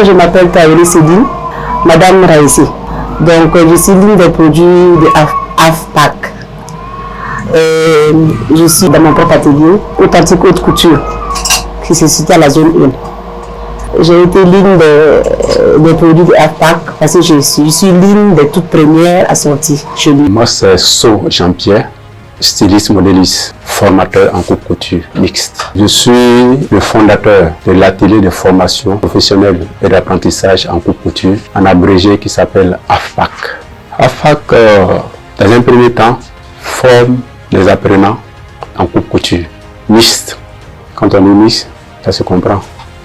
Moi, je m'appelle Taïri Céline, Madame Raïssi. Donc, je suis l'une des produits de AFPAC. Je suis dans mon propre atelier, Authentique Haute Couture, qui se situe à la zone 1. J'ai été l'une des produits de AFPAC parce que je suis l'une des toutes premières assorties chez lui. Moi, c'est So Jean-Pierre, styliste modéliste, formateur en coupe couture mixte. Je suis le fondateur de l'atelier de formation professionnelle et d'apprentissage en coupe couture, en abrégé qui s'appelle AFPAC. AFPAC, dans un premier temps, forme les apprenants en coupe couture mixte. Quand on dit mixte, ça se comprend,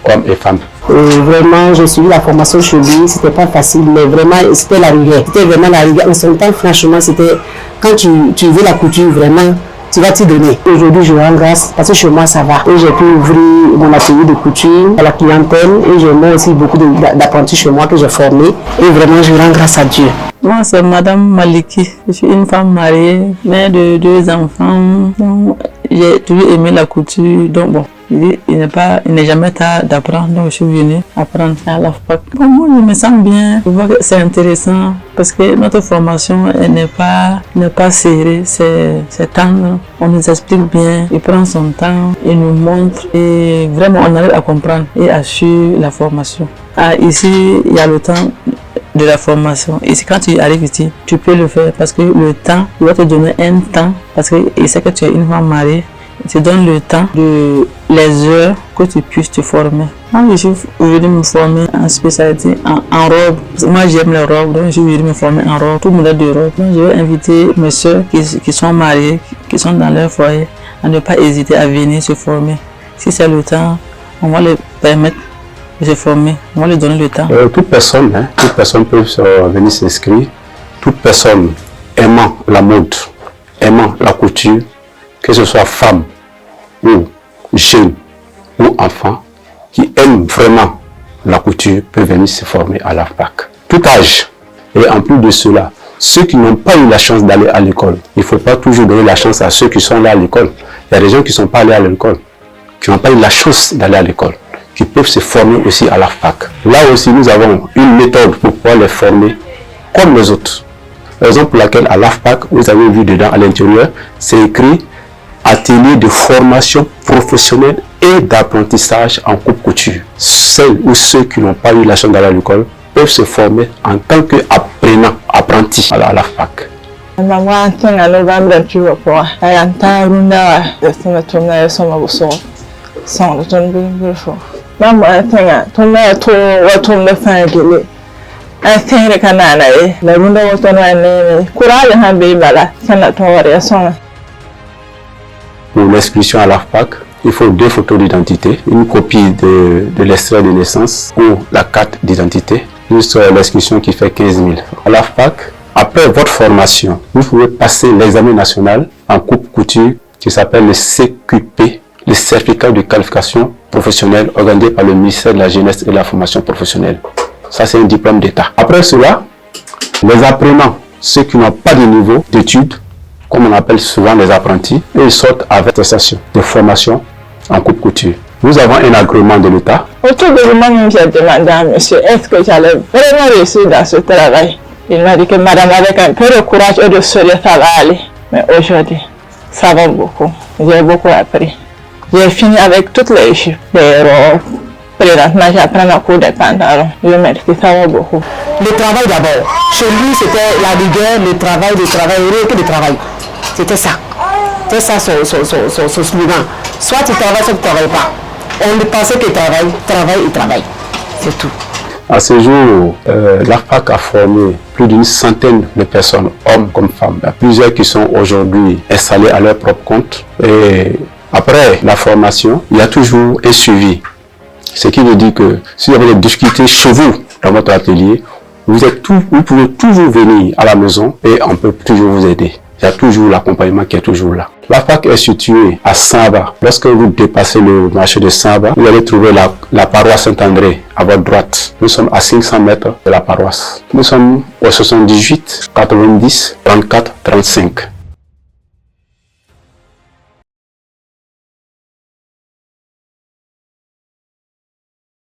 hommes et femmes. Vraiment, j'ai suivi la formation chez lui, c'était pas facile, mais vraiment, c'était la rigueur. C'était vraiment la rigueur. En son temps, franchement, c'était quand tu veux la couture, vraiment, tu vas t'y donner. Aujourd'hui, je rends grâce parce que chez moi, ça va. Et j'ai pu ouvrir mon atelier de couture à la clientèle et j'ai aussi beaucoup d'apprentis chez moi que j'ai formés. Et vraiment, je rends grâce à Dieu. Moi, c'est Madame Maliki. Je suis une femme mariée, mère de 2 enfants. J'ai toujours aimé la couture. Donc, bon, il n'est jamais tard d'apprendre. Donc, je suis venue apprendre à l'AFPAC. Bon, moi, je me sens bien. Je vois que c'est intéressant parce que notre formation n'est pas serrée, c'est tendre. On nous explique bien. Il prend son temps, il nous montre et vraiment, on arrive à comprendre et à suivre la formation. Ici, il y a le temps de la formation. Et quand tu arrives ici, tu peux le faire parce que le temps, il va te donner un temps parce qu'il sait que tu es une femme mariée. Il te donne le temps de les heures que tu puisses te former. Moi, je suis venue me former en spécialité en robe. Moi, j'aime les robes, donc je suis venue me former en robe, tout modèle de robe. Donc, je vais inviter mes soeurs qui sont mariées, qui sont dans leur foyer, à ne pas hésiter à venir se former. Si c'est le temps, on va les permettre de se former, on va leur donner le temps. Toute personne peut venir s'inscrire. Toute personne aimant la mode, aimant la couture, que ce soit femme ou jeune ou enfant, qui aime vraiment la couture, peut venir se former à l'AFPAC. Tout âge. Et en plus de cela, ceux qui n'ont pas eu la chance d'aller à l'école, il ne faut pas toujours donner la chance à ceux qui sont là à l'école. Il y a des gens qui ne sont pas allés à l'école, qui n'ont pas eu la chance d'aller à l'école, qui peuvent se former aussi à l'AFPAC. Là aussi, nous avons une méthode pour pouvoir les former comme les autres. Raison pour laquelle à l'AFPAC, vous avez vu dedans à l'intérieur, c'est écrit atelier de formation professionnelle et d'apprentissage en coupe couture. Celles ou ceux qui n'ont pas eu la chance d'aller à l'école peuvent se former en tant qu'apprenants, apprentis à l'AFPAC. Pour l'inscription à l'AFPAC, il faut 2 photos d'identité, une copie de l'extrait de naissance ou la carte d'identité, plus l'inscription qui fait 15 000. À l'AFPAC, après votre formation, vous pouvez passer l'examen national en coupe couture qui s'appelle le CQP, le certificat de qualification professionnelle organisé par le ministère de la Jeunesse et de la Formation professionnelle. Ça, c'est un diplôme d'État. Après cela, les apprenants, ceux qui n'ont pas de niveau d'études, comme on appelle souvent les apprentis, et ils sortent avec attestation de formation en coupe couture. Nous avons un agrément de l'État. Autour de moi, j'ai demandé à monsieur, est-ce que j'allais vraiment réussir dans ce travail? Il m'a dit que madame, avec un peu de courage et de sérieux, ça va aller. Mais aujourd'hui, ça va beaucoup. J'ai beaucoup appris. J'ai fini avec toutes les chiffres, les robes. Présentement, j'apprends à coudre des pantalons. Je me dis que ça va beaucoup. Le travail d'abord. Chez lui, c'était la rigueur, le travail, rien que le travail. C'était ça. C'était ça son slogan. Soit tu travailles, soit tu ne travailles pas. On ne pensait que travail. C'est tout. À ce jour, l'AFPAC a formé plus d'une centaine de personnes, hommes comme femmes. Il y a plusieurs qui sont aujourd'hui installés à leur propre compte. Et après la formation, il y a toujours un suivi. Ce qui veut dire que si vous avez des difficultés chez vous, dans votre atelier, vous pouvez toujours venir à la maison et on peut toujours vous aider. Il y a toujours l'accompagnement qui est toujours là. L'AFPAC est située à Samba. Lorsque vous dépassez le marché de Samba, vous allez trouver la paroisse Saint-André à votre droite. Nous sommes à 500 mètres de la paroisse. Nous sommes au 78 90 34 35.